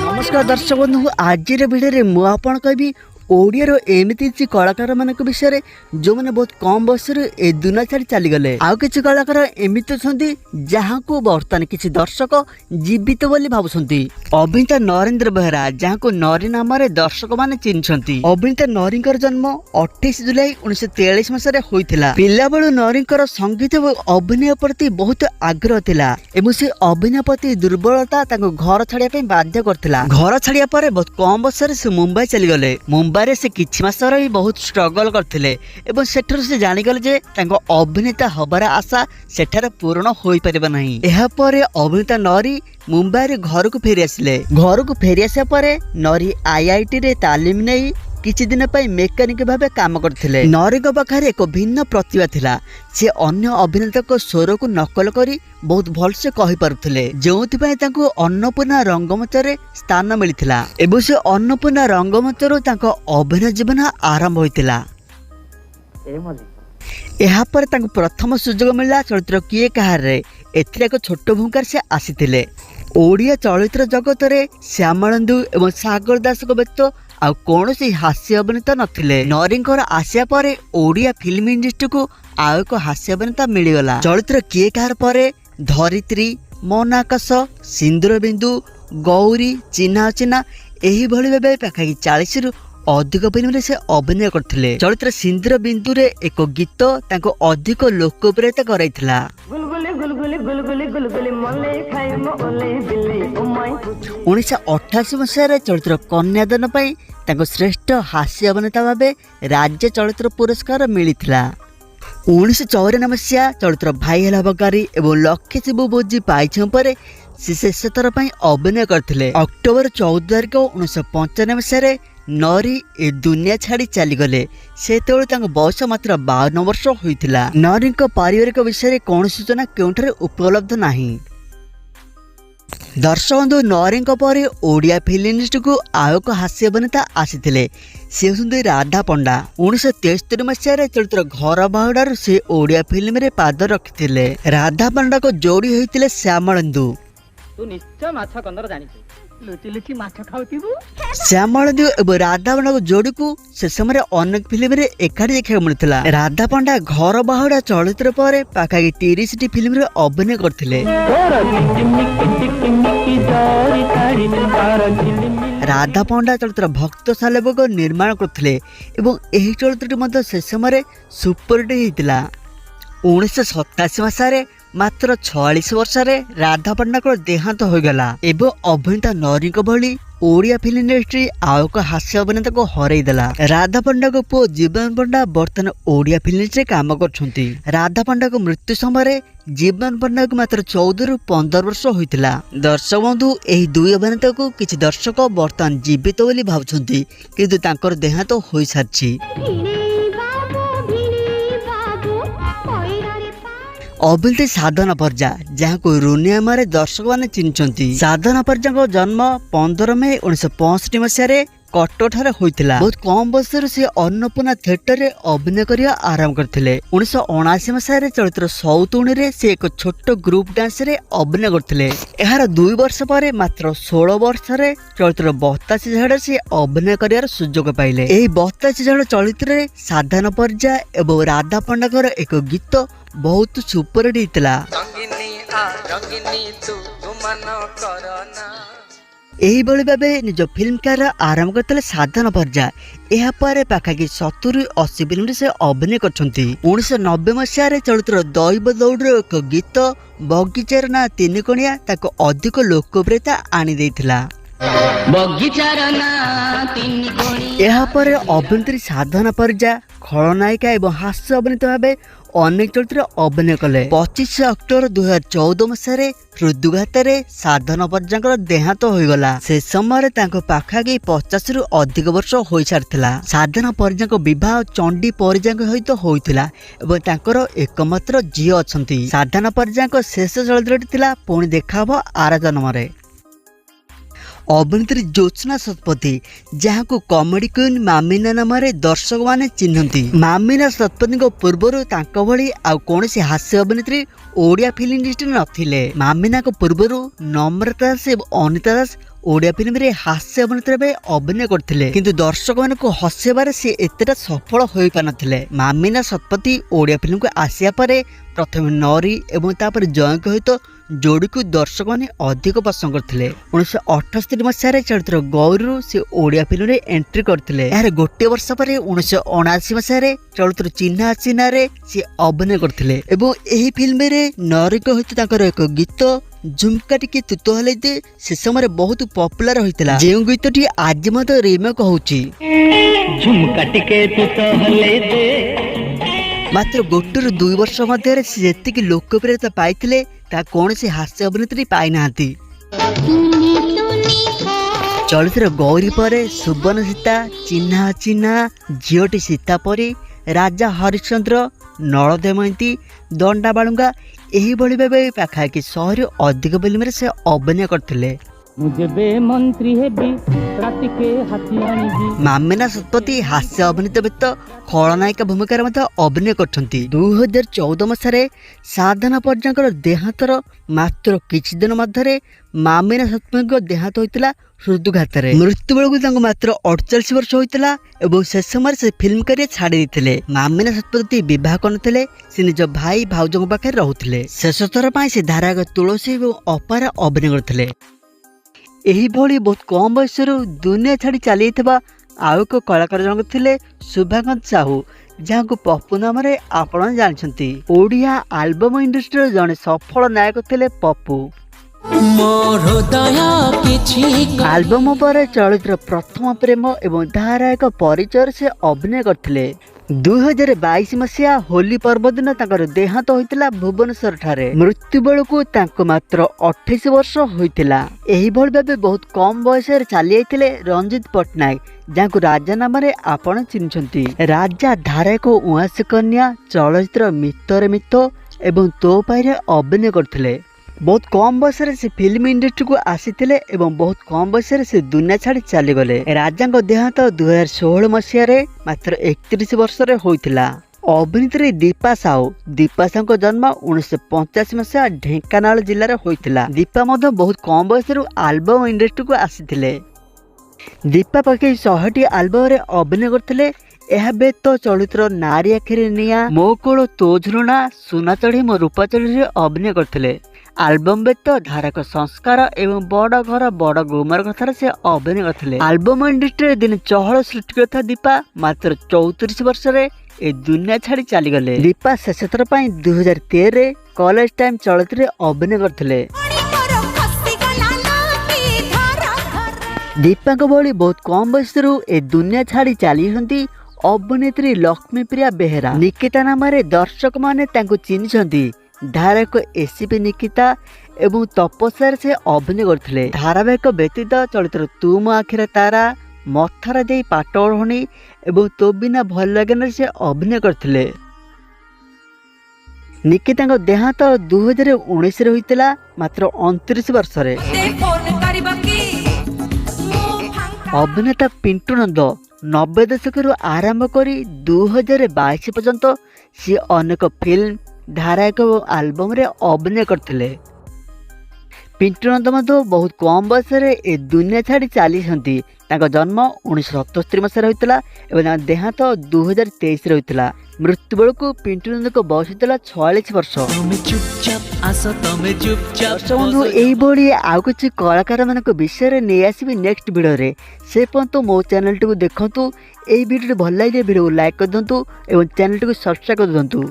नमस्कार दर्शक बंधु आज भिडियो मुझे आपन कहबी ओडिया रो एमती किसी कलाकार मान विषय जो मैंने बहुत कम बयस ए दुनिया छाड़ी चलीगले आउ कि कलाकार एमती अच्छा जहाँ को बर्तमान किसी दर्शक जीवित बोली भावुंट अभिनेता नरेंद्र बेहरा जहाँ को नरी नाम दर्शक मैंने चिन्हती। अभिनेता नरी जन्म 28 जुलाई 1943 मसीह होता। पिला बेलू नरी संगीत और अभिनय प्रति बहुत आग्रह थिला एवं से अभिनय प्रति दुर्बलता घर छाड़िया बाध्य करथिला। घर छाड़िया पर बहुत कम बयस से मुंबई चलीगले। मुंबई से किछि मास रही बहुत स्ट्रगल करथिले एवं सेठर से जानिगले जे तांको अभिनेता हबार आशा सेठार पूर्ण होई परिबा नहीं। एहा परे अभिनेता नरी मुंबई रे घर को फेरी आसिले। घर को फेरी आसा परे नरी आईआईटी रे तालीम नहीं किछि दिन पई मेकानिक भाबे काम करथिले। नरी को पाखरे एक भिन्न प्रतिभा थिला। से अन्य अभिनेता को स्वर को नकल करी बहुत भल से कहि पारुथिले जोंथि पई तांको अन्नपूर्णा रंगमंच रे स्थान मिलिथिला एवं से अन्नपूर्णा रंगमंच रो तांको अभिनय जीवन आरंभ होइतिला। एहा पर तांको प्रथम सुযোଗ मिला चरित्र किए कहार रे एथिरे एक छोट भूमिकार से आसीथिले। ओडिया चलचित्र जगत रे श्यामळेन्दु एवं सागर दास को व्यक्त आउ कौन सी हास्य अभिनेता नथिले। नरींकर आसिया परे ओडिया फिल्म इंडस्ट्री को आउ एक हास्य अभिनेता मिलगला। चलचित्र किए कहार परे धरित्री मन आकाश सिंदूर बिंदु गौरी चिन्हा चिन्हा एही भली भाबे पाखाई 40 रु अधिक फिल्म से अभिनय करथिले। चलचित्र सिंदूर बिंदु रे एक गीत तांको अधिक लोकप्रियता कराइथिला। 1988 मसीह चलचित्र कन्यादान पाई तांको श्रेष्ठ हास्य अभिनेता भाबे राज्य चलचित्र पुरस्कार मिलिथिला। 1954 मसीहा चलचित्र भाई हेला बगारी एवं लक्ष्य शिव बोजी पाइछम परे से शेष थर पाई अभिनय करथिले। अक्टोबर 14 तारिख 1995 मसीह नरी ए दुनिया छाड़ी चलीगले। से बयस मात्र 52 वर्ष होइथिला। नरी पारिवारिक विषय कौन सूचना केउठारे उपलब्ध नाही। दर्शक बंधु नरी पर ओडिया फिल्म इंडस्ट्री को आउ एक हास्य अभिनेता आसीथिले। से होउछन्ती राधा पंडा। 1973 मसीह चलचित्र घर बाहुडार से ओडिया फिल्म रे पाद रखिथिले। राधा पंडा को जोड़ी होइथिले श्यामळेन्दु। तू निश्चय माछ कंदर जानिछु लुचि लुचि माछ खाउतिबु। श्यामळेन्दु एवं राधा पंडा को जोड़ी को से समय अनेक फिल्म रे एकाठी देखा मिलता। राधा पंडा घर बाहुडा चलचित्र पर पाखाई 30 टी फिल्म रे अभिनय करथिले। राधा पंडा चलचित्र भक्तशाला को निर्माण करथिले एवं एही चलचित्र मध्ये से समय सुपरहिट हेतिला। 1987 मसीह मात्र 46 वर्ष राधा पंडा को देहांत हो गला एवं अभिनेता नरी भली ओडिया फिल्म इंडस्ट्री आउ एक हास्य अभिनेता को हरईदेला। राधा पंडा को पुओ जीवन पंडा बर्तमान ओडिया फिल्म इंडस्ट्री काम करछंती। राधा पंडा को मृत्यु समय जीवन पंडा को मात्र 14 रु 15 वर्ष होइतिला। दर्शक बंधु एही दुई अभिनेता को किछि दर्शक बर्तमान जीवित बोली भावुछंती किंतु तांकर देहांत होई सारछि। अभिनेत्री साधना पर्जा जहाँ को रुनिया मारे दर्शक मैंने चिन्हती। साधना पर्जा को जन्म 15 मई 1965 मसीह कटक ठारे होइतिला। बहुत कम बयस से अन्नपूर्णा थिएटर रे अभिनय करिया आरंभ करथिले। 1979 मसीह चलचित्र सौतुणी रे से एक छोट ग्रुप डांस रे अभिनय करथिले। एहार 2 वर्ष पर मात्र 16 वर्ष रे चलचित्र 82 झाड़ से अभिनय करियार सुजोग पाइले। एही 82 झाड़ चलचित्र रे साधना पर्जा एवं राधा पंडा एक गीत बहुत सुपरहिट हेतिला। एही बड़ी भाबे निज फिल्म कैरियर आरंभ करते साधना पर्जा। यह पर पाखापाखि 70-80 फिल्म से अभिनय करछंती। 1990 मसीह चलचित्र दैव दौड़ एक गीत बगीचार ना 3 कणिया ताको अधिक लोकप्रियता आनी देथिला। यह पर अभिनेत्री साधना पर्जा खलनायिका एवं हास्य अभिनेता भाबे अनेक चलचित्र अभिनय कले। 25 अक्टोबर 2014 मसीह हृदघात साधना पर्जा देहांत होगला। से समय पाखापाखि 50 रु अधिक वर्ष हो सारी। साधना पर्जा बह चंडी परिजा सहित होता एवं एकमात्र झी अच्छा। साधना पर्जा शेष चलचित्र पुणी देखा आर जन्म। ଅଭିନେତ୍ରୀ ଜ୍ୟୋତ୍ସ୍ନା ଶତପଥୀ, ଯାହାକୁ କମେଡି କ୍ୱିନ୍ ମାମିନା ନାମରେ ଦର୍ଶକମାନେ ଚିହ୍ନନ୍ତି। ମାମିନା ଶତପଥୀଙ୍କ ପୂର୍ବରୁ ତାଙ୍କ ଭଳି ଆଉ କୌଣସି ହାସ୍ୟ ଅଭିନେତ୍ରୀ ଓଡ଼ିଆ ଫିଲ୍ମ ଇଣ୍ଡଷ୍ଟ୍ରି ନଥିଲେ। ମାମିନାଙ୍କ ପୂର୍ବରୁ ନମ୍ରତା ଦାସ ଏବଂ ଅନିତା ଦାସ ଓଡ଼ିଆ ଫିଲ୍ମରେ ହାସ୍ୟ ଅଭିନେତ୍ରୀ ଭାବେ ଅଭିନୟ କରିଥିଲେ, କିନ୍ତୁ ଦର୍ଶକମାନଙ୍କୁ ହସେଇବାରେ ସେ ଏତେଟା ସଫଳ ହୋଇପାରିନଥିଲେ। ମାମିନା ଶତପଥୀ ଓଡ଼ିଆ ଫିଲ୍ମକୁ ଆସିବା ପରେ ପ୍ରଥମେ ନରୀ ଏବଂ ତାପରେ ଜୟଙ୍କ ସହିତ ଯୋଡ଼ିକୁ ଦର୍ଶକମାନେ ଅଧିକ ପସନ୍ଦ କରିଥିଲେ। 1978 ମସିହାରେ ଚଳଚ୍ଚିତ୍ର ଗୌରୀରୁ ସେ ଓଡ଼ିଆ ଫିଲ୍ମରେ ଏଣ୍ଟ୍ରି କରିଥିଲେ। ଏହାର ଗୋଟିଏ ବର୍ଷ ପରେ 1979 ମସିହାରେ ଚଳଚ୍ଚିତ୍ର ଚିହ୍ନା ଚିହ୍ନାରେ ସେ ଅଭିନୟ କରିଥିଲେ ଏବଂ ଏହି ଫିଲ୍ମରେ ନରୀଙ୍କ ସହିତ ତାଙ୍କର ଏକ ଗୀତ ଝୁମକା ଟିକେ ତୁତ ହେଲେ ଦେ ସେ ସମୟରେ ବହୁତ ପପୁଲାର ହୋଇଥିଲା, ଯେଉଁ ଗୀତଟି ଆଜି ମଧ୍ୟ ରିମେକ୍ ହଉଛି। ଝୁମକା ଟିକେ ତୁତ ହେଲେ ଦେ। ମାତ୍ର 1-2 ବର୍ଷ ମଧ୍ୟରେ ସେ ଯେତିକି ଲୋକପ୍ରିୟତା ପାଇଥିଲେ ତାହା କୌଣସି ହାସ୍ୟ ଅଭିନେତ୍ରୀ ପାଇନାହାନ୍ତି। ଚଳଚ୍ଚିତ୍ର ଗୌରୀ ପରେ ସୁବର୍ଣ୍ଣ ସୀତା, ଚିହ୍ନା ଚିହ୍ନା, ଝିଅଟି ସୀତା ପରି, ରାଜା ହରିଶ୍ଚନ୍ଦ୍ର, ନଳଦମୟନ୍ତୀ, ଦଣ୍ଡା ବାଳୁଙ୍ଗା ଏହିଭଳି ଭାବେ ପାଖାପାଖି 100ରୁ ଅଧିକ ଫିଲ୍ମରେ ସେ ଅଭିନୟ କରିଥିଲେ। ମୁଁ ଯେବେ ମନ୍ତ୍ରୀ ହେବି ରାତିକେ ହାତୀ ଆଣିବି। ମାମିନା ଶତପଥୀ ହାସ୍ୟ ଅଭିନେତା ବ୍ୟତୀତ ଖଳନାୟିକା ଭୂମିକାରେ ମଧ୍ୟ ଅଭିନୟ କରିଛନ୍ତି। 2014 ମସିହାରେ ସାଧନା ପ୍ରଜ୍ଞାଙ୍କର ଦେହାନ୍ତର ମାତ୍ର କିଛି ଦିନ ମଧ୍ୟରେ ମାମିନା ଶତପଥୀଙ୍କ ଦେହାନ୍ତ ହୋଇଥିଲା ହୃଦଘାତରେ। ମୃତ୍ୟୁ ବେଳକୁ ତାଙ୍କୁ ମାତ୍ର 48 ବର୍ଷ ହୋଇଥିଲା ଏବଂ ସେ ସମୟରେ ସେ ଫିଲ୍ମ କ୍ୟାରିୟର ଛାଡ଼ି ଦେଇଥିଲେ। ମାମିନା ଶତପଥୀ ବିବାହ କରିନଥିଲେ, ସେ ନିଜ ଭାଇ ଭାଉଜଙ୍କ ପାଖରେ ରହୁଥିଲେ। ଶେଷ ଥର ପାଇଁ ସେ ଧାରାବାହିକ ତୁଳସୀ ଏବଂ ଅପାରେ ଅଭିନୟ କରିଥିଲେ। ଏହିଭଳି ବହୁତ କମ୍ ବୟସରୁ ଦୁନିଆ ଛାଡ଼ି ଚାଲିଯାଇଥିବା ଆଉ ଏକ କଳାକାର ଜଣକ ଥିଲେ ଶୁଭାକାନ୍ତ ସାହୁ, ଯାହାଙ୍କୁ ପପୁ ନାମରେ ଆପଣ ଜାଣିଛନ୍ତି। ଓଡ଼ିଆ ଆଲବମ୍ ଇଣ୍ଡଷ୍ଟ୍ରିର ଜଣେ ସଫଳ ନାୟକ ଥିଲେ ପପୁ। ଆଲବମ୍ ପରେ ଚଳଚ୍ଚିତ୍ର ପ୍ରଥମ ପ୍ରେମ ଏବଂ ଧାରାବାହିକ ପରିଚୟରେ ସେ ଅଭିନୟ କରିଥିଲେ। 2022 ମସିହା ହୋଲି ପର୍ବ ଦିନ ତାଙ୍କର ଦେହାନ୍ତ ହୋଇଥିଲା ଭୁବନେଶ୍ୱର ଠାରେ। ମୃତ୍ୟୁ ବେଳକୁ ତାଙ୍କୁ ମାତ୍ର 28 ବର୍ଷ ହୋଇଥିଲା। ଏହିଭଳି ଭାବେ ବହୁତ କମ୍ ବୟସରେ ଚାଲିଯାଇଥିଲେ ରଞ୍ଜିତ ପଟ୍ଟନାୟକ, ଯାହାଙ୍କୁ ରାଜା ନାମରେ ଆପଣ ଚିହ୍ନିଛନ୍ତି। ରାଜା ଧାରାବାହିକ ଉଆଁସୀ କନ୍ୟା, ଚଳଚ୍ଚିତ୍ର ମିତରେ ମିତ ଏବଂ ତୋ ପାଇରେ ଅଭିନୟ କରିଥିଲେ। ବହୁତ କମ୍ ବୟସରେ ସେ ଫିଲ୍ମ ଇଣ୍ଡଷ୍ଟ୍ରିକୁ ଆସିଥିଲେ ଏବଂ ବହୁତ କମ୍ ବୟସରେ ସେ ଦୁନିଆ ଛାଡ଼ି ଚାଲିଗଲେ। ରାଜାଙ୍କ ଦେହାନ୍ତ 2016 ମସିହାରେ ମାତ୍ର 31 ବର୍ଷରେ ହୋଇଥିଲା। ଅଭିନେତ୍ରୀ ଦୀପା ସାହୁ, ଦୀପା ସାହୁଙ୍କ ଜନ୍ମ 1985 ମସିହା ଢେଙ୍କାନାଳ ଜିଲ୍ଲାରେ ହୋଇଥିଲା। ଦୀପା ମଧ୍ୟ ବହୁତ କମ୍ ବୟସରୁ ଆଲବମ୍ ଇଣ୍ଡଷ୍ଟ୍ରିକୁ ଆସିଥିଲେ। ଦୀପା ପାଖି 100ଟି ଆଲବମରେ ଅଭିନୟ କରିଥିଲେ। ଏହା ବ୍ୟତୀତ ଚଳଚ୍ଚିତ୍ର ନାରୀ ଆଖିରେ ନିଆଁ, ମୋ କୋଳ ତୋ ଝୁଲଣା, ସୁନା ଚଢ଼େଇ ମୋ ରୂପା ଚଢ଼େଇରେ ଅଭିନୟ କରିଥିଲେ। ଆଲବମ୍ ବ୍ୟତୀତ ଧାରାବାହିକ ସଂସ୍କାର ଏବଂ ବଡ଼ ଘର ବଡ଼ ଗୁମର କଥାରେ ସେ ଅଭିନୟ କରିଥିଲେ। ଆଲବମ୍ ଇଣ୍ଡଷ୍ଟ୍ରିରେ ଦିନେ ଚହଳ ସୃଷ୍ଟି କରିଥିବା ଦୀପା ମାତ୍ର 34 ବର୍ଷରେ ଏ ଦୁନିଆ ଛାଡ଼ି ଚାଲିଗଲେ। ଦୀପା ଶେଷ ଥର ପାଇଁ 2013ରେ କଲେଜ ଟାଇମ୍ ଚଳଚ୍ଚିତ୍ରରେ ଅଭିନୟ କରିଥିଲେ। ଦୀପାଙ୍କ ଭଳି ବହୁତ କମ୍ ବୟସରୁ ଏ ଦୁନିଆ ଛାଡ଼ି ଚାଲିଛନ୍ତି ଅଭିନେତ୍ରୀ ଲକ୍ଷ୍ମୀପ୍ରିୟା ବେହେରା। ନିକିତା ନାମରେ ଦର୍ଶକମାନେ ତାଙ୍କୁ ଚିହ୍ନିଛନ୍ତି। ଧାରାବାହିକ ଏସିପି ନିକିତା ଏବଂ ତପସ୍ୟାରେ ସେ ଅଭିନୟ କରିଥିଲେ। ଧାରାବାହିକ ବ୍ୟତୀତ ଚଳଚ୍ଚିତ୍ର ତୁ ମୋ ଆଖିର ତାରା, ମଥାରା ଦେଇ ପାଟ ଓଢ଼ଣୀ ଏବଂ ତୋ ବିନା ଭଲ ଲାଗେନା ସେ ଅଭିନୟ କରିଥିଲେ। ନିକିତାଙ୍କ ଦେହାନ୍ତ 2019ରେ ହୋଇଥିଲା ମାତ୍ର 29 ବର୍ଷରେ। ଅଭିନେତା ପିଣ୍ଟୁ ନନ୍ଦ 90 ଦଶକରୁ ଆରମ୍ଭ କରି 2022 ପର୍ଯ୍ୟନ୍ତ ସେ ଅନେକ ଫିଲ୍ମ, ଧାରାବାହିକ ଏବଂ ଆଲବମରେ ଅଭିନୟ କରିଥିଲେ। ପିଣ୍ଟୁ ନନ୍ଦ ମଧ୍ୟ ବହୁତ କମ୍ ବୟସରେ ଏ ଦୁନିଆ ଛାଡ଼ି ଚାଲିଛନ୍ତି। ତାଙ୍କ ଜନ୍ମ 1977 ମସିହାରେ ହୋଇଥିଲା ଏବଂ ତାଙ୍କ ଦେହାନ୍ତ 2023ରେ ହୋଇଥିଲା। ମୃତ୍ୟୁ ବେଳକୁ ପିଣ୍ଟୁ ନନ୍ଦଙ୍କ ବୟସ ଥିଲା 46 ବର୍ଷ। ବନ୍ଧୁ, ଏଇଭଳି ଆଉ କିଛି କଳାକାରମାନଙ୍କ ବିଷୟରେ ନେଇ ଆସିବି ନେକ୍ସଟ ଭିଡ଼ିଓରେ। ସେ ପର୍ଯ୍ୟନ୍ତ ମୋ ଚ୍ୟାନେଲଟିକୁ ଦେଖନ୍ତୁ। ଏହି ଭିଡ଼ିଓଟି ଭଲ ଲାଗିଲେ ଭିଡ଼ିଓକୁ ଲାଇକ୍ କରିଦିଅନ୍ତୁ ଏବଂ ଚ୍ୟାନେଲଟିକୁ ସବସ୍କ୍ରାଇବ୍ କରିଦିଅନ୍ତୁ।